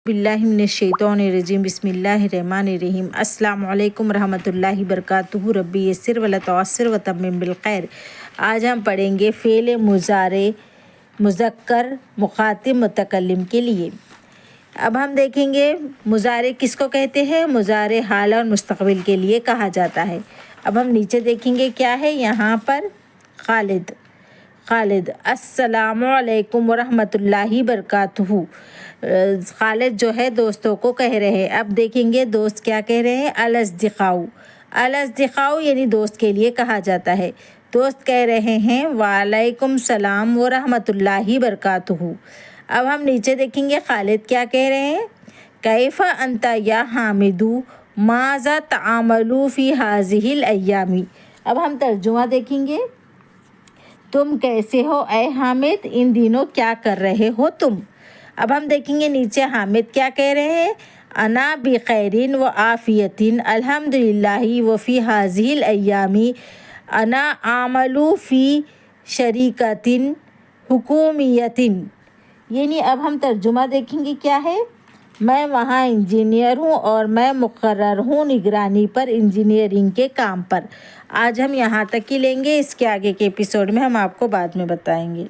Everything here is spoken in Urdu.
باللہ من الشیطان الرجیم بسم اللہ الرحمن الرحیم السلام علیکم ورحمۃ اللہ وبرکاتہ ربی یسر ولا تعسر وتمم بالخیر۔ آج ہم پڑھیں گے فعل مضارع مذکر مخاطب متکلم کے لیے۔ اب ہم دیکھیں گے مضارع کس کو کہتے ہیں۔ مضارع حال اور مستقبل کے لیے کہا جاتا ہے۔ اب ہم نیچے دیکھیں گے کیا ہے یہاں پر خالد السلام علیکم ورحمۃ اللہ وبرکاتہ۔ خالد جو ہے دوستوں کو کہہ رہے ہیں۔ اب دیکھیں گے دوست کیا کہہ رہے ہیں۔ الاصدقاء یعنی دوست کے لیے کہا جاتا ہے۔ دوست کہہ رہے ہیں وعلیکم السلام ورحمۃ اللہ وبرکاتہ۔ اب ہم نیچے دیکھیں گے خالد کیا کہہ رہے ہیں۔ کیف انت یا حامد ماذا تعمل فی ہذہ الایام۔ اب ہم ترجمہ دیکھیں گے۔ تم کیسے ہو اے حامد، ان دنوں کیا کر رہے ہو تم۔ اب ہم دیکھیں گے نیچے حامد کیا کہہ رہے ہیں۔ انا بخیر و عافیت الحمد للہ و فی ہذہ الایام انا اعمل فی شرکۃ حکومیۃ۔ یعنی اب ہم ترجمہ دیکھیں گے کیا ہے۔ میں وہاں انجینئر ہوں اور میں مقرر ہوں نگرانی پر انجینئرنگ کے کام پر۔ آج ہم یہاں تک ہی لیں گے، اس کے آگے کے ایپیسوڈ میں ہم آپ کو بعد میں بتائیں گے۔